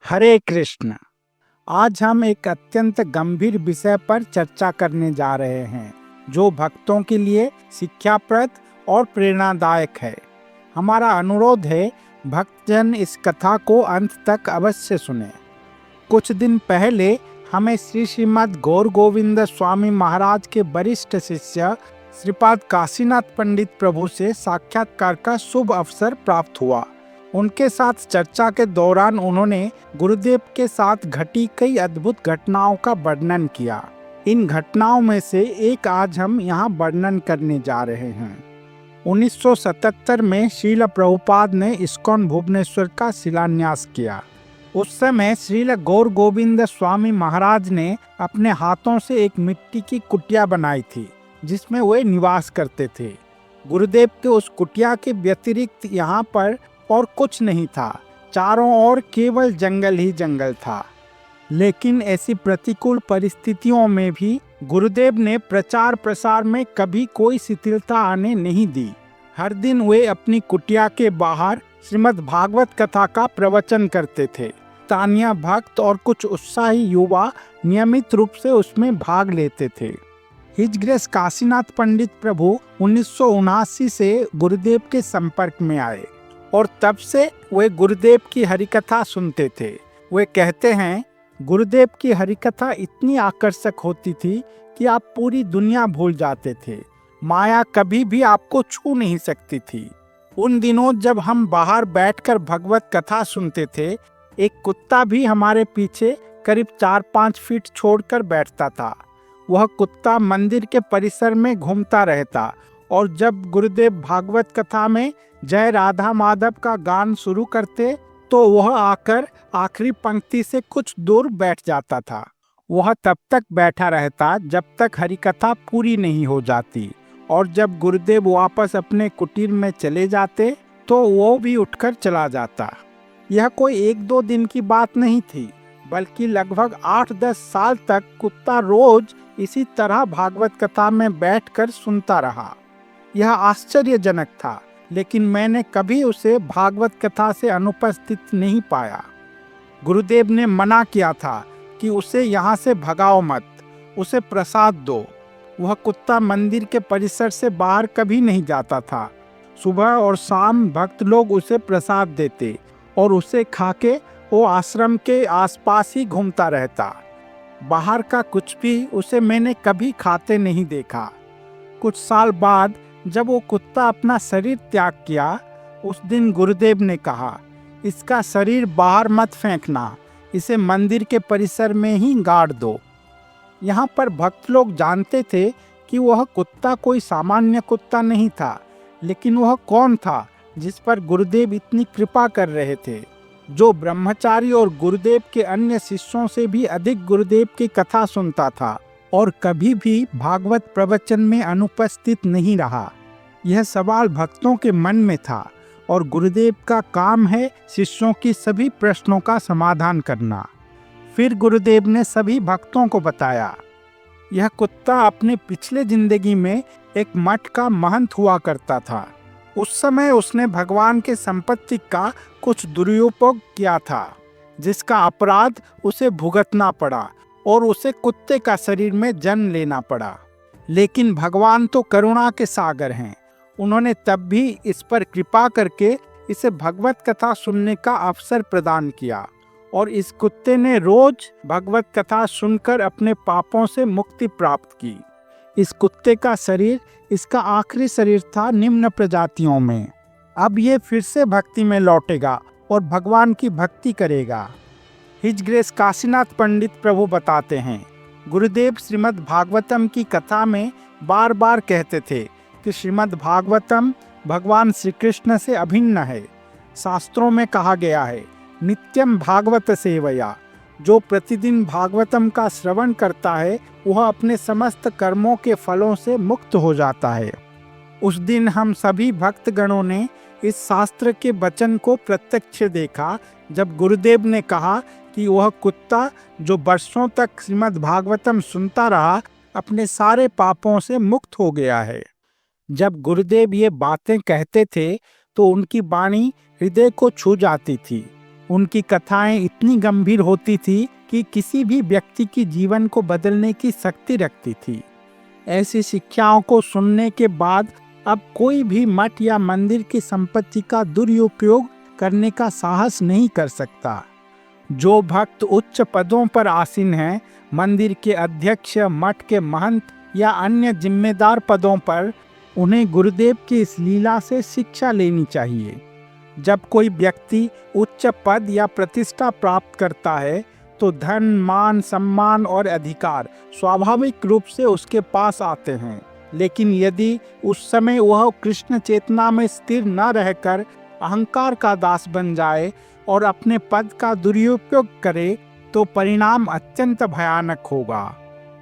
हरे कृष्ण। आज हम एक अत्यंत गंभीर विषय पर चर्चा करने जा रहे हैं जो भक्तों के लिए शिक्षाप्रद और प्रेरणादायक है। हमारा अनुरोध है भक्तजन इस कथा को अंत तक अवश्य सुने। कुछ दिन पहले हमें श्रीमद् गौर गोविंद स्वामी महाराज के वरिष्ठ शिष्य श्रीपाद काशीनाथ पंडित प्रभु से साक्षात्कार का शुभ अवसर प्राप्त हुआ। उनके साथ चर्चा के दौरान उन्होंने गुरुदेव के साथ घटी कई अद्भुत घटनाओं का वर्णन किया। इन घटनाओं में से एक आज हम यहाँ वर्णन करने जा रहे हैं। 1977 में श्रील प्रभुपाद ने इस्कॉन भुवनेश्वर का शिलान्यास किया। उस समय श्रील गौर गोविंद स्वामी महाराज ने अपने हाथों से एक मिट्टी की कुटिया बनाई थी जिसमें वे निवास करते थे। गुरुदेव के उस कुटिया के व्यतिरिक्त यहाँ पर और कुछ नहीं था। चारों ओर केवल जंगल ही जंगल था। लेकिन ऐसी प्रतिकूल परिस्थितियों में भी गुरुदेव ने प्रचार प्रसार में कभी कोई शिथिलता आने नहीं दी। हर दिन वे अपनी कुटिया के बाहर श्रीमद् भागवत कथा का प्रवचन करते थे। स्थानीय भक्त और कुछ उत्साही युवा नियमित रूप से उसमें भाग लेते थे। हिज ग्रेस काशीनाथ पंडित प्रभु 1979 से गुरुदेव के संपर्क में आए और तब से वे गुरुदेव की हरिकथा सुनते थे। वे कहते हैं, गुरुदेव की हरिकथा इतनी आकर्षक होती थी कि आप पूरी दुनिया भूल जाते थे। माया कभी भी आपको छू नहीं सकती थी। उन दिनों जब हम बाहर बैठकर भगवत कथा सुनते थे, एक कुत्ता भी हमारे पीछे करीब 4-5 फीट छोड़कर बैठता था। वह कुत्ता मंदिर के परिसर में घूमता रहता और जब गुरुदेव भागवत कथा में जय राधा माधव का गान शुरू करते तो वह आकर आखिरी पंक्ति से कुछ दूर बैठ जाता था। वह तब तक बैठा रहता जब तक हरिकथा पूरी नहीं हो जाती और जब गुरुदेव वापस अपने कुटीर में चले जाते तो वो भी उठकर चला जाता। यह कोई 1-2 दिन की बात नहीं थी, बल्कि लगभग 8-10 साल तक कुत्ता रोज इसी तरह भागवत कथा में बैठकर सुनता रहा। यह आश्चर्यजनक था, लेकिन मैंने कभी उसे भागवत कथा से अनुपस्थित नहीं पाया। गुरुदेव ने मना किया था कि उसे यहाँ से भगाओ मत, उसे प्रसाद दो। वह कुत्ता मंदिर के परिसर से बाहर कभी नहीं जाता था। सुबह और शाम भक्त लोग उसे प्रसाद देते और उसे खाके वो आश्रम के आसपास ही घूमता रहता। बाहर का कुछ भी उसे मैंने कभी खाते नहीं देखा। कुछ साल बाद जब वो कुत्ता अपना शरीर त्याग किया, उस दिन गुरुदेव ने कहा, इसका शरीर बाहर मत फेंकना, इसे मंदिर के परिसर में ही गाड़ दो। यहाँ पर भक्त लोग जानते थे कि वह कुत्ता कोई सामान्य कुत्ता नहीं था, लेकिन वह कौन था जिस पर गुरुदेव इतनी कृपा कर रहे थे, जो ब्रह्मचारी और गुरुदेव के अन्य शिष्यों से भी अधिक गुरुदेव की कथा सुनता था और कभी भी भागवत प्रवचन में अनुपस्थित नहीं रहा। यह सवाल भक्तों के मन में था और गुरुदेव का काम है शिष्यों की सभी प्रश्नों का समाधान करना। फिर गुरुदेव ने सभी भक्तों को बताया, यह कुत्ता अपने पिछले जिंदगी में एक मठ का महंत हुआ करता था। उस समय उसने भगवान के संपत्ति का कुछ दुरुपयोग किया था, जिसका अपराध उसे भुगतना पड़ा और उसे कुत्ते का शरीर में जन्म लेना पड़ा। लेकिन भगवान तो करुणा के सागर हैं। उन्होंने तब भी इस पर कृपा करके इसे भगवत कथा सुनने का अवसर प्रदान किया और इस कुत्ते ने रोज भगवत कथा सुनकर अपने पापों से मुक्ति प्राप्त की। इस कुत्ते का शरीर इसका आखिरी शरीर था निम्न प्रजातियों में। अब ये फिर से भक्ति में लौटेगा और भगवान की भक्ति करेगा। हिज ग्रेस काशीनाथ पंडित प्रभु बताते हैं, गुरुदेव श्रीमद् भागवतम की कथा में बार बार कहते थे कि श्रीमद् भागवतम भगवान श्री कृष्ण से अभिन्न है। शास्त्रों में कहा गया है, नित्यम भागवत सेवया, जो प्रतिदिन भागवतम का श्रवण करता है वह अपने समस्त कर्मों के फलों से मुक्त हो जाता है। उस दिन हम सभी भक्तगणों ने इस शास्त्र के वचन को प्रत्यक्ष देखा जब गुरुदेव ने कहा कि वह कुत्ता जो वर्षों तक श्रीमद् भागवतम सुनता रहा, अपने सारे पापों से मुक्त हो गया है। जब गुरुदेव ये बातें कहते थे तो उनकी वाणी हृदय को छू जाती थी। उनकी कथाएं इतनी गंभीर होती थी कि किसी भी व्यक्ति की जीवन को बदलने की शक्ति रखती थी। ऐसी शिक्षाओं को सुनने के बाद अब कोई भी मठ या मंदिर की संपत्ति का दुरुपयोग करने का साहस नहीं कर सकता। जो भक्त उच्च पदों पर आसीन हैं, मंदिर के अध्यक्ष, मठ के महंत या अन्य जिम्मेदार पदों पर, उन्हें गुरुदेव की इस लीला से शिक्षा लेनी चाहिए। जब कोई व्यक्ति उच्च पद या प्रतिष्ठा प्राप्त करता है तो धन, मान, सम्मान और अधिकार स्वाभाविक रूप से उसके पास आते हैं। लेकिन यदि उस समय वह कृष्ण चेतना में स्थिर न रहकर अहंकार का दास बन जाए और अपने पद का दुरुपयोग करे तो परिणाम अत्यंत भयानक होगा।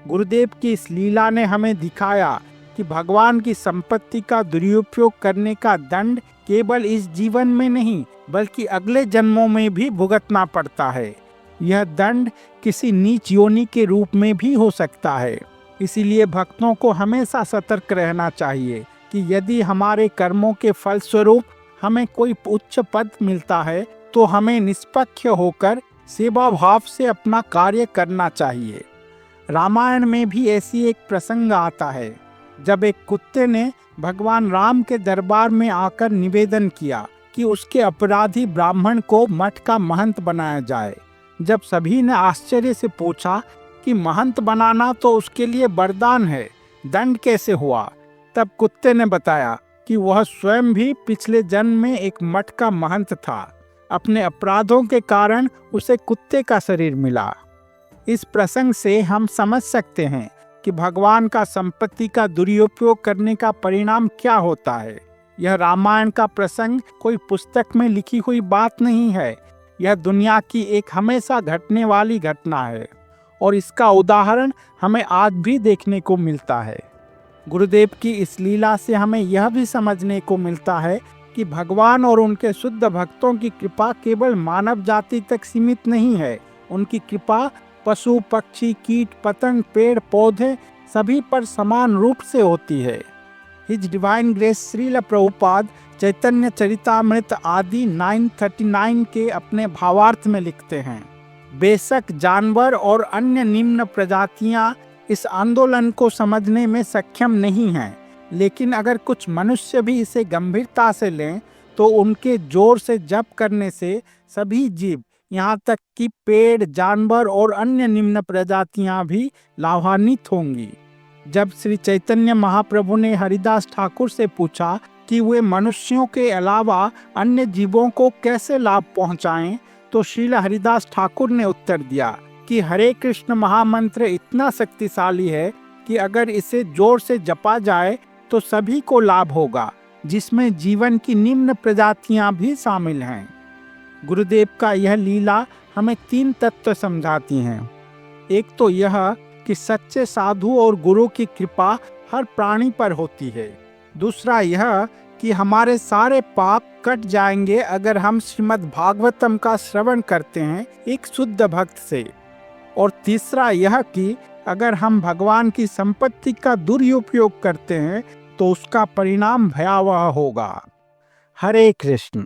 गुरुदेव की इस लीला ने हमें दिखाया कि भगवान की संपत्ति का दुरुपयोग करने का दंड केवल इस जीवन में नहीं बल्कि अगले जन्मों में भी भुगतना पड़ता है। यह दंड किसी नीच योनि के रूप में भी हो सकता है। इसीलिए भक्तों को हमेशा सतर्क रहना चाहिए कि यदि हमारे कर्मों के फलस्वरूप हमें कोई उच्च पद मिलता है तो हमें निष्पक्ष होकर सेवा भाव से अपना कार्य करना चाहिए। रामायण में भी ऐसी एक प्रसंग आता है जब एक कुत्ते ने भगवान राम के दरबार में आकर निवेदन किया कि उसके अपराधी ब्राह्मण को मठ का महंत बनाया जाए। जब सभी ने आश्चर्य से पूछा कि महंत बनाना तो उसके लिए वरदान है, दंड कैसे हुआ, तब कुत्ते ने बताया कि वह स्वयं भी पिछले जन्म में एक मठ का महंत था। अपने अपराधों के कारण उसे कुत्ते का शरीर मिला। इस प्रसंग से हम समझ सकते हैं कि भगवान का संपत्ति का दुरुपयोग करने का परिणाम क्या होता है। यह रामायण का प्रसंग कोई पुस्तक में लिखी हुई बात नहीं है। यह दुनिया की एक हमेशा घटने वाली घटना है और इसका उदाहरण हमें आज भी देखने को मिलता है। गुरुदेव की इस लीला से हमें यह भी समझने को मिलता है कि भगवान और उनके शुद्ध भक्तों की कृपा केवल मानव जाति तक सीमित नहीं है। उनकी कृपा पशु, पक्षी, कीट, पतंग, पेड़, पौधे सभी पर समान रूप से होती है। His divine grace Srila Prabhupada Chaitanya Charitamrita Adi 939 के अपने भावार्थ में लिखते हैं, बेशक जानवर और अन्य निम्न प्रजातियां इस आंदोलन को समझने में सक्षम नहीं हैं, लेकिन अगर कुछ मनुष्य भी इसे गंभीरता से लें तो उनके जोर से जप करने से सभी जीव, यहाँ तक कि पेड़, जानवर और अन्य निम्न प्रजातियां भी लाभान्वित होंगी। जब श्री चैतन्य महाप्रभु ने हरिदास ठाकुर से पूछा कि वे मनुष्यों के अलावा अन्य जीवों को कैसे लाभ पहुंचाएं, तो श्रील हरिदास ठाकुर ने उत्तर दिया कि हरे कृष्ण महामंत्र इतना शक्तिशाली है कि अगर इसे जोर से जपा जाए तो सभी को लाभ होगा, जिसमें जीवन की निम्न प्रजातियां भी शामिल हैं। गुरुदेव का यह लीला हमें 3 तत्व समझाती हैं। एक तो यह कि सच्चे साधु और गुरु की कृपा हर प्राणी पर होती है। दूसरा यह कि हमारे सारे पाप कट जाएंगे अगर हम श्रीमद् भागवतम का श्रवण करते हैं एक शुद्ध भक्त से। और तीसरा यह कि अगर हम भगवान की संपत्ति का दुरुपयोग करते हैं तो उसका परिणाम भयावह होगा। हरे कृष्ण।